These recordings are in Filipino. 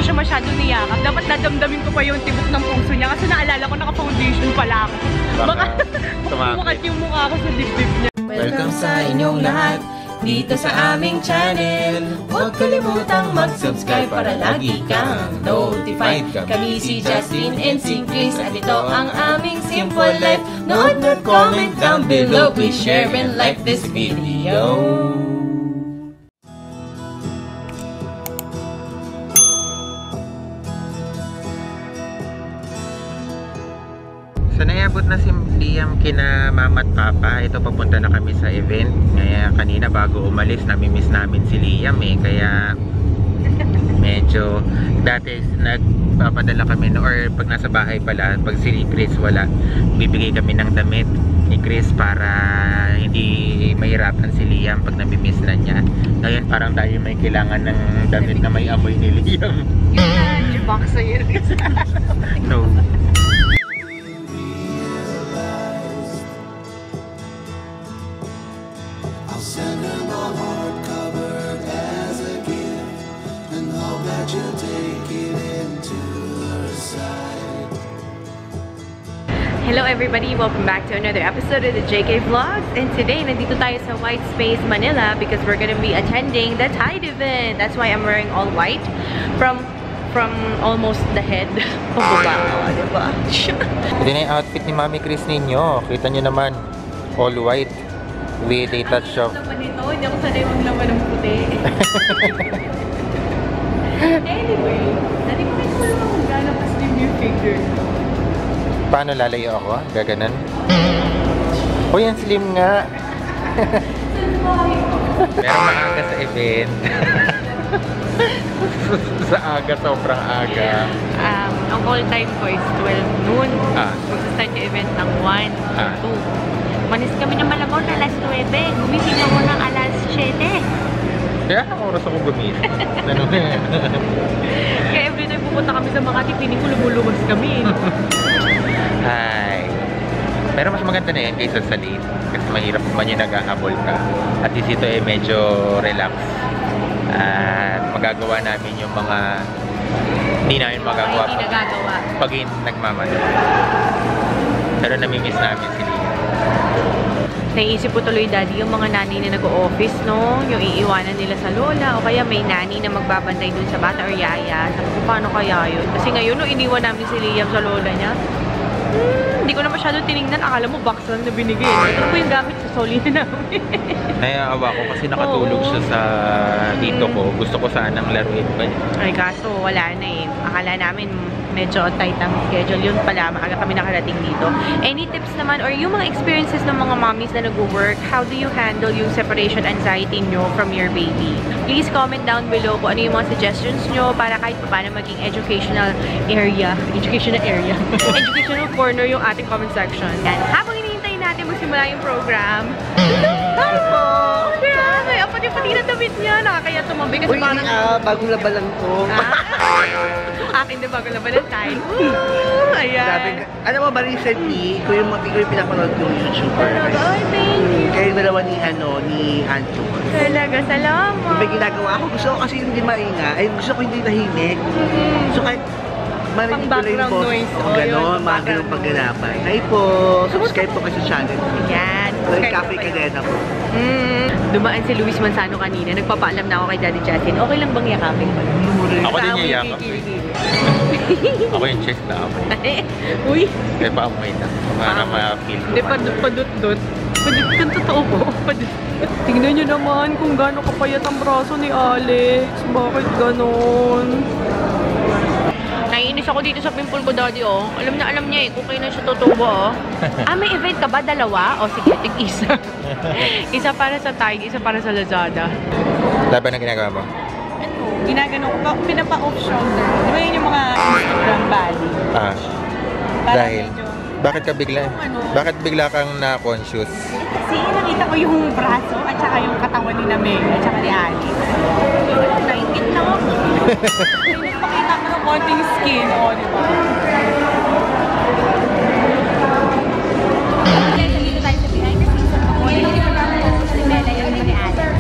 ko siya masyado niyakap. Dapat nadamdamin ko pa yung tibok ng puso niya kasi naalala ko naka-foundation pala ako. Baka bumakat yung mukha ko sa dibdib niya. Welcome sa inyong lahat dito sa aming channel. Huwag kalimutang mag-subscribe para lagi kang notified. Kami si Justin and si Chris at ito ang aming Simple Life. Nood, comment down below. Please share and like this video. So naiabot na si Liam kina mama at papa. Ito papunta na kami sa event. Kaya kanina bago umalis namimiss namin si Liam kaya medyo dati nagpapadala kami or pag nasa bahay pala, pag si Chris wala, bibigay kami ng damit ni Chris para hindi mahirapan si Liam pag namimiss na niya. Ngayon parang tayo may kailangan ng damit na may amoy ni Liam. Yung boxer yun. No. Send them a hardcover as a gift and hope that you'll take it into her side. Hello everybody! Welcome back to another episode of the JK Vlogs. And today, nandito tayo sa White Space, Manila because we're gonna be attending the Tide event. That's why I'm wearing all white from almost the head. Pababa, diba? Ito na yung outfit ni Mami Chris ninyo. Kita nyo naman, all white with a touch of... Hindi ako sanay maglaman ng puti. Anyway, dati ko kayo naman kung gano'n ka-slim yung figure. Paano lalayo ako? Gaganan? Uy, ang slim nga! Pero maaga sa event. Sa aga, sobrang aga. Ang call time ko is 12 noon. Mag-start yung event ng 1 or 2. Manis kami ng Malabon na alas 9. Gumising ako ng alas 7. Kaya ang oras ako gumising. Kaya every time pupunta kami sa Makati, piling ko lumuluwas kami. Hi. Pero mas maganda na yan kaysa sa late. Kasi mahirap man yung nag-ahabol ka. At least ito medyo relax. At magagawa namin yung mga hindi namin magagawa pag nagmamali. Pero namimiss namin si Lia. Naiisip ko tuloy, Daddy, yung mga nanay na nag-o-office, no? Yung iiwanan nila sa lola, o kaya may nanay na magbabantay dun sa bata or yaya. Sabi ko, paano kaya yun? Kasi ngayon, no, iniwan namin si Liam sa lola niya. Hindi ko na masyado tinignan. Akala mo, box lang na binigay. Ito po yung gamit sa soli na namin. Naiawa ko kasi nakatulog siya sa dito ko. Gusto ko sanang laruin pa niya. Ay, kaso wala na eh. Akala namin medyo tight ang schedule. Yun pala, maaga kami nakarating dito. Any tips naman or yung mga experiences ng mga mommies na nag-work, how do you handle yung separation anxiety nyo from your baby? Please comment down below kung ano yung mga suggestions nyo para kahit paano maging educational corner yung ating comment section. And habang hinihintay natin magsimula yung program, hi po! Grabe! Pati na damit niya. Nakakaya tumabi kasi parang... bagong laban lang to. Akin din bagong laban ng time. Ayan. Sabi, alam mo ba recently, ikaw yung pinapanood yung YouTuber. Ay, thank you. Kayo dalawa ni Ancho. Talaga, salamat. May ginagawa ako. Gusto ko kasi hindi mainga. Ay, gusto ko hindi tahimik. So kahit marinig ko lang yung boss. O gano'n, mga gano'ng pagganapan. Hi po! Subscribe po kayo sa channel. Yan. Cafe Cadena po. Dumaan si Luis Manzano kanina. Nagpapaalam na ako kay Daddy Justin. Okay lang bang yakapin ko? Ako din yayakap. Ako yung chest na ako. Uy! Kaya pa amoy na. Para ma-feel ko. Hindi, padut-dut. Kung totoo po, padut-dut. Tingnan nyo naman kung gano'ng kapayat ang braso ni Alex. Bakit gano'n? Naiinis ako dito sa pimple ko, Daddy, oh. Alam niya eh, kung kayo na siya tutubo, oh. May event ka ba? Dalawa? O sige, tig-isa. Isa para sa Tide, isa para sa Lazada. Laban na ginagawa mo? Ginagano ko, pinapa-off shoulder. Di ba yun yung mga Instagram body? Dahil? Bakit bigla kang na-conscious? Kasi nakita ko yung braso at saka yung katawan ni May at saka ni Alex. Naingit lang ako. Pakita ko ng konting skin, o, di ba? Dito tayo sa behind the scenes. Hindi ko naman sa Bella yung ni Alex.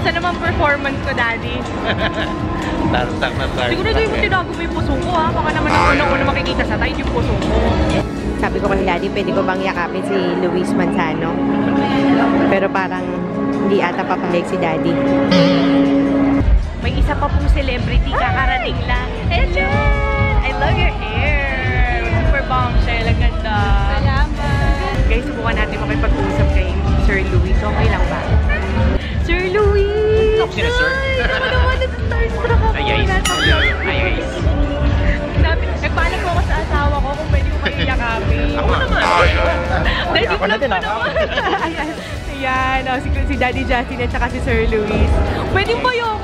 Kamusta naman performance ko, Daddy? Tartak na tartak. Siguro hindi mo tinago mo yung puso ko, ha? Baka naman ang unang-una makikita sa tayo yung puso ko. Sabi ko kay Daddy, pwede ko bang yakapin si Luis Manzano? Pero parang hindi ata papalig si Daddy. May isa pa pong celebrity, kakarating lang. Hello! I love your hair! Super bombshell, ang ganda. Salamat! Guys, subukan natin makipag-usap kay Sir Luis. Okay lang ba? Sir Luis! Sino, sir? Ako naman, nag-starstruck ako. Ay, guys. Hello. Ay, guys. Nagpaalam ko ako sa asawa ko kung pwede ko kayo yakapin. Ako naman. Daddy Ako na din, ako. Ayan. Ayan. Oh, si Daddy Justin at saka si Sir Luis. Pwede ba yun?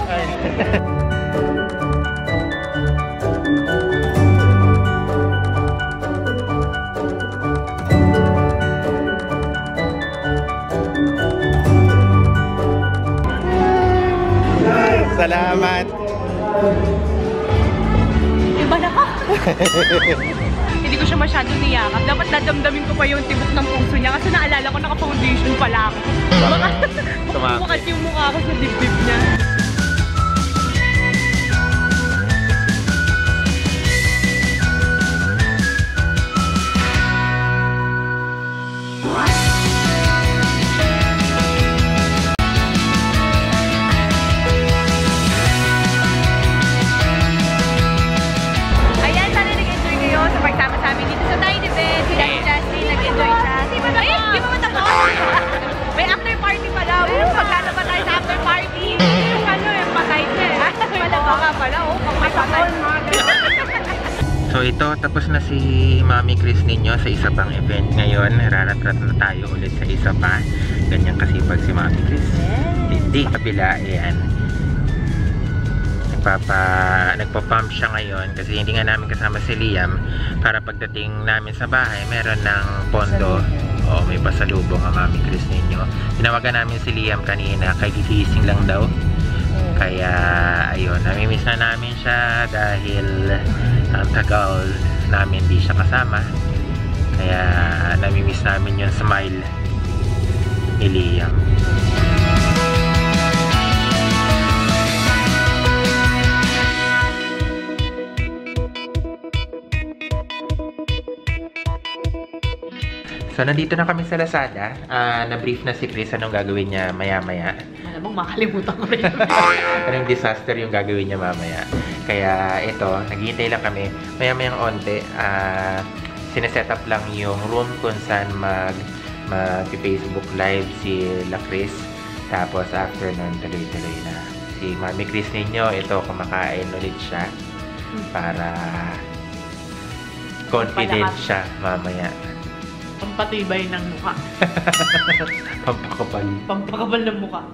Salamat. Iba na ka. Hindi ko siya masyado niyakap. Dapat dadamdamin ko pa yung tibok ng puso niya kasi naalala ko naka-foundation pala ako. Baka bukas yung mukha ko sa dibdib niya. So ito, tapos na si Mami Chris ninyo sa isa pang event ngayon. Rarat-rat na tayo ulit sa isa pa. Ganyan kasipag si Mami Chris. Hindi, kabila, ayan. Nagpa-pump siya ngayon kasi hindi nga namin kasama si Liam. Para pagdating namin sa bahay, meron ng pondo. O may pasalubong ang Mami Chris ninyo. Tinawagan namin si Liam kanina, kay gising lang daw. Kaya, ayun, namimiss na namin siya dahil ang tagal namin di siya kasama. Kaya, namimiss namin yung smile ni Liam. So, nandito na kami sa Lazada. Na-brief na si Chris anong gagawin niya maya-maya. Malamang makalimutan ko rin. Anong disaster yung gagawin niya mamaya. Kaya ito, naghihintay lang kami. Maya-mayang onte, sineset up lang yung room kung saan mag-Facebook live si La Chris. Tapos after nun, tuloy-tuloy na. Si Mami Chris ninyo, ito, kumakain ulit siya. Para confident siya mamaya. Pampatibay ng mukha. Pampakapal. Pampakapal ng mukha.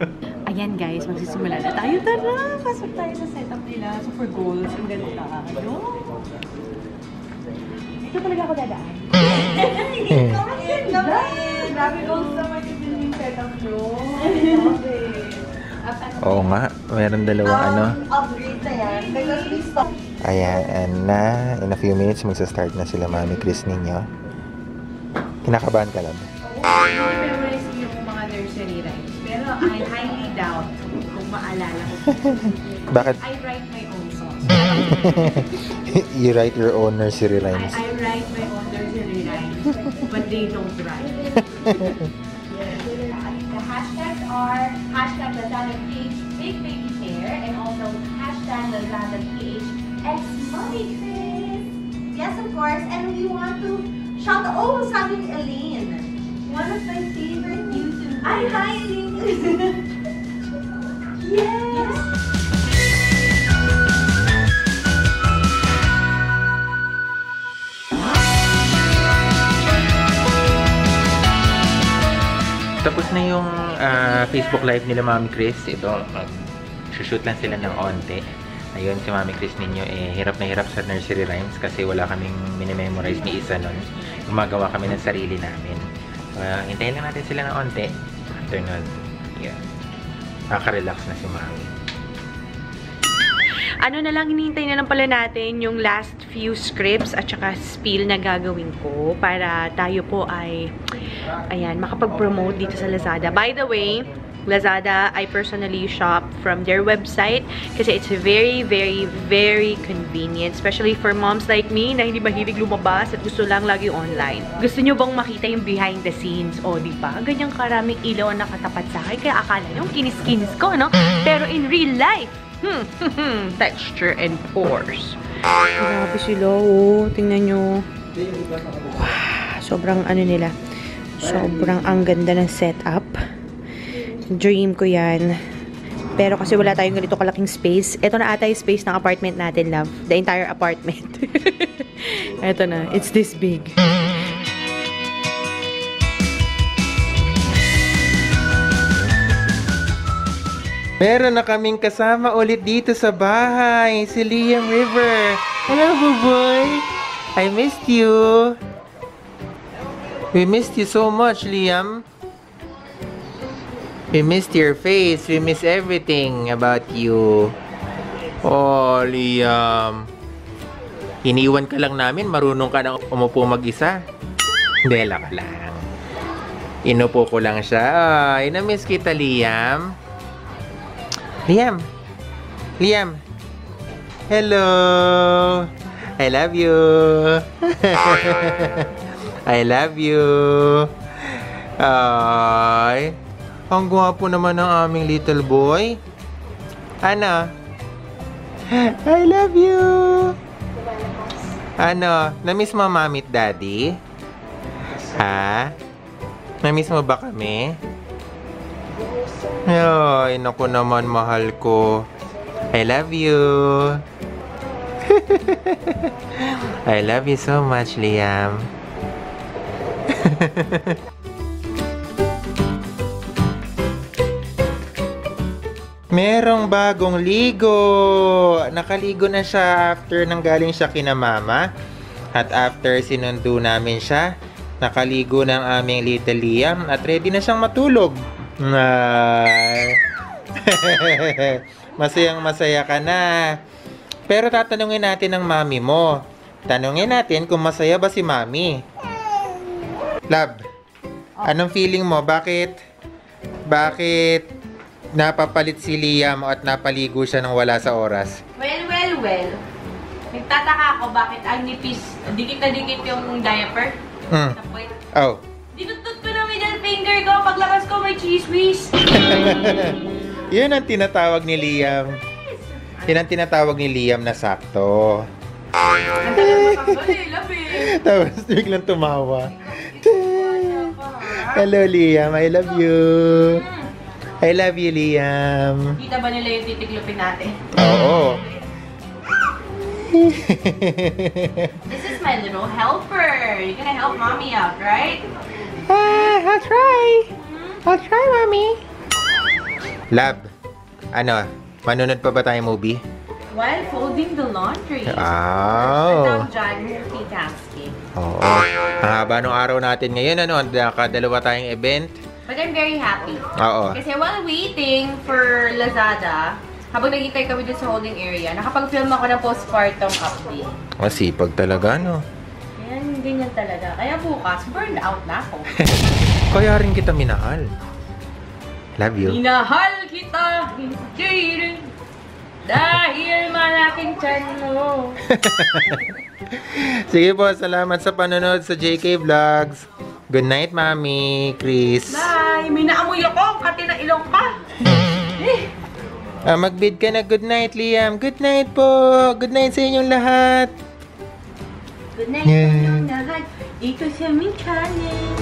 Ayan guys, magsisimula na tayo. Tara! Pasok tayo sa setup nila. So for goals, ang ganda. Ano? Ito talaga ako dadaan. Grabe goals naman yung setup nyo. Oo nga, meron dalawang ano. Upgrade na yan. Because we stop. Ayan na, in a few minutes magsa-start na sila Mami Chris ninyo. Kinakabahan ka lang. I-memorize yung mga nursery rhymes. Pero I highly doubt kung maalala ko. Bakit? I write my own songs. You write your own nursery rhymes. I write my own nursery rhymes, but they don't rhyme. The hashtags are hashtag Lazada PH Big Baby Hair and also hashtag Lazada PH X Mommy Chris. Yes, of course. And we want to shout out, oh, sabi ni Elaine. One of my favorite YouTubers. Ay, hi, Elaine. Yes. Tapos na yung Facebook Live nila Mami Chris. Ito, mag-shoot lang sila ng onte. Ayun, si Mami Chris ninyo, hirap na hirap sa nursery rhymes kasi wala kaming minimemorize ni isa nun. Gumagawa kami ng sarili namin. Hintayin lang natin sila ng onte. After nun, yeah. Nakaka-relax na si Mami. Ano na lang, hinihintay na lang pala natin yung last few scripts at saka spiel na gagawin ko para tayo po ay, ayan, makapag-promote dito sa Lazada. By the way, Lazada, I personally shop from their website kasi it's very, very, very convenient. Especially for moms like me na hindi mahilig lumabas at gusto lang lagi online. Gusto nyo bang makita yung behind the scenes? O, diba? Ganyang karaming ilaw ang nakatapat sa akin. Kaya akala nyo kinis-kinis ko, no? Pero in real life, texture and pores. Grabe sila, oh. Tingnan nyo. Wow, sobrang ano nila. Sobrang ang ganda ng setup. Dream ko yan. Pero kasi wala tayong ganito kalaking space. Ito na ata yung space ng apartment natin, love. The entire apartment. Ito na. It's this big. Meron na kaming kasama ulit dito sa bahay. Si Liam River. Hello, boy. I missed you. We missed you so much, Liam. We missed your face. We miss everything about you. Oh, Liam. Iniwan ka lang namin. Marunong ka na umupo mag-isa. Hindi, laka lang. Inupo ko lang siya. Ay, na-miss kita, Liam. Liam. Liam. Hello. I love you. I love you. Ay. Ang gwapo naman ng aming little boy. Ano? I love you. Ano? Na-miss mo mami at daddy? Ha? Na-miss mo ba kami? Ay, naku naman, mahal ko. I love you. I love you so much, Liam. Merong bagong ligo. Nakaligo na siya after nang galing siya kina mama. At after sinundo namin siya, nakaligo ng aming little Liam at ready na siyang matulog. Masayang masaya ka na. Pero tatanungin natin ng mami mo. Tanungin natin kung masaya ba si mami. Love, anong feeling mo? Bakit napapalit si Liam at napaligo siya nang wala sa oras? Well. Nagtataka ako bakit ang nipis, dikit na dikit yung diaper. Tapoy. Oh. Dinutut ko na middle finger ko. Paglabas ko may cheese whiz. Yun ang tinatawag ni Liam. Yun ang tinatawag ni Liam na sakto. Ang tagal matanggal eh, labi. Tapos biglang tumawa. Hello, Liam. I love you. I love you, Liam. Kita ba nila yung titiklupin natin? Oo. This is my little helper. You're gonna help mommy out, right? I'll try. I'll try, Mommy. Lab, ano? Manunod pa ba tayong movie? While folding the laundry. Oh. Ang dyan, multitasking. Oo. Ang haba nung araw natin ngayon, ano? Nakadalawa tayong event. But I'm very happy. Oo. Kasi while waiting for Lazada, habang naghintay kami dun sa holding area, nakapag-film ako ng postpartum update. Masipag talaga, no? Ayan, ganyan talaga. Kaya bukas, burned out na ako. Kaya rin kita minahal. Love you. Minahal kita, hindi rin. Dahil malaking tiyan mo. Sige po, salamat sa panonood sa JK Vlogs. Good night, Mami, Chris. Bye! May naamoy ako, kati na ilong pa. Mag-bid ka na. Good night, Liam. Good night po. Good night sa inyong lahat. Good night sa inyong lahat. Dito sa aming channel.